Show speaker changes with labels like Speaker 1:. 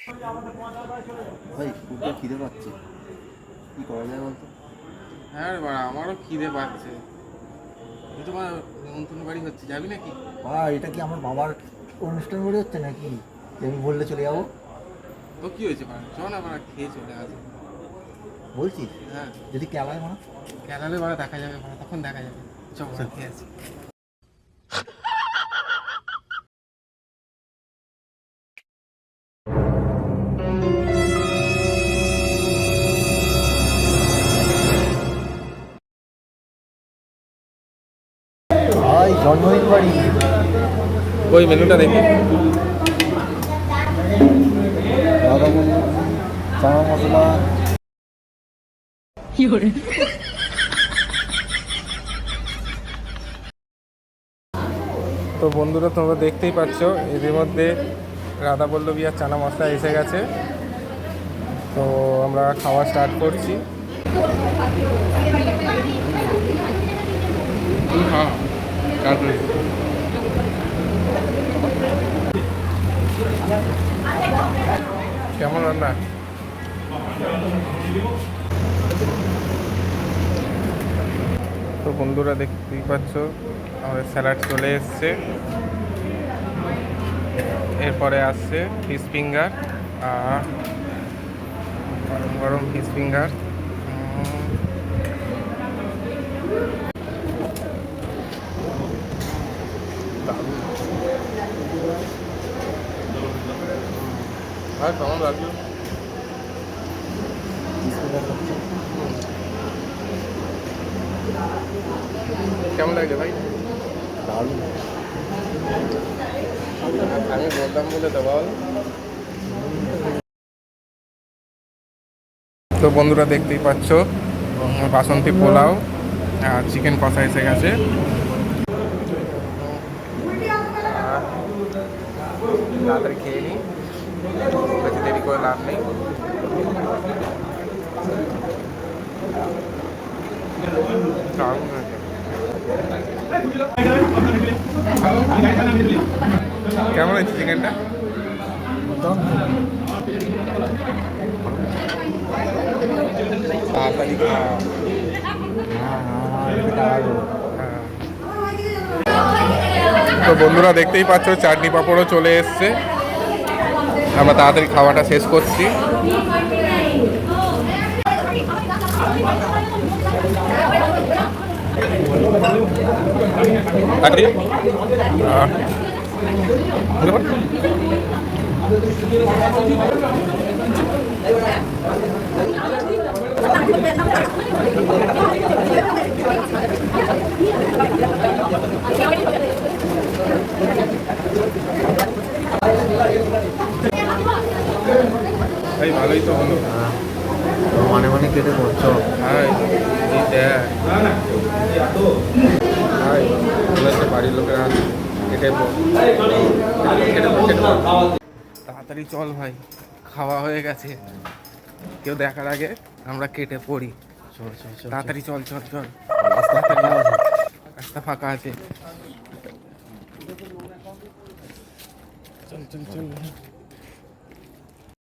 Speaker 1: ভাই খুব খিদে পাচ্ছে, কি করা যায় বলতো?
Speaker 2: হ্যাঁ রে বাড়া, আমারও খিদে পাচ্ছে। এই তো নতুন বাড়ি হচ্ছে, যাবি নাকি?
Speaker 1: এটা কি আমার বাবার অনুষ্ঠান বাড়ি হচ্ছে নাকি? আমি বললে চলে যাবো।
Speaker 2: তো কি হয়েছে বাড়া, চ না বাড়া, খেয়ে চলে আসবো।
Speaker 1: বলছিস?
Speaker 2: হ্যাঁ,
Speaker 1: যদি কেলায় মানা।
Speaker 2: কেলালে বাড়া দেখা যাবে, বাড়া তখন দেখা যাবে। চ বাড়া, খেয়ে আসি।
Speaker 1: ভাই জন্মদিন বাড়ি।
Speaker 2: ওই মেনুটা দেখি।
Speaker 1: দাদা বলল চানা মশলা।
Speaker 2: তো বন্ধুরা, তোমরা দেখতেই পাচ্ছ এদের মধ্যে রাধা পল্লবী আর চানা মশলা এসে গেছে। তো আমরা খাওয়া স্টার্ট করছি। হ্যাঁ, কেমন রান্না? তো বন্ধুরা দেখতেই পাচ্ছ আমাদের স্যালাড চলে এসছে। এরপরে আসছে ফিশ ফিঙ্গার, গরম গরম ফিশ ফিঙ্গার। ভাই কেমন লাগলো? কেমন লাগছে ভাই?
Speaker 1: দারুণ।
Speaker 2: আমি বললাম বলে তো বল। তো বন্ধুরা দেখতেই পাচ্ছ বাসন্তী পোলাও আর চিকেন কষা এসে গেছে। তাড়াতাড়ি খেয়ে নিই, বেশি দেরি করে লাভ নেই। কেমন হয়েছে চিকেনটা? তাড়াতাড়ি খাও। তো বন্ধুরা দেখতেই পাচ্ছ চাটনি পাঁপড়ও চলে এসছে। আমরা তাড়াতাড়ি খাওয়াটা শেষ করছি। ভাই ভালোই তো হলো।
Speaker 1: মানে মানে কেটে করছো।
Speaker 2: হ্যাঁ, এই দেখ ভাই, বলেছে বাড়ির লোকেরা কেটে তাড়াতাড়ি চল ভাই, খাওয়া হয়ে গেছে। কেউ দেখার আগে আমরা কেটে পড়ি। তাড়াতাড়ি চল চল চল, রাস্তা ফাঁকা আছে। চল চল চল।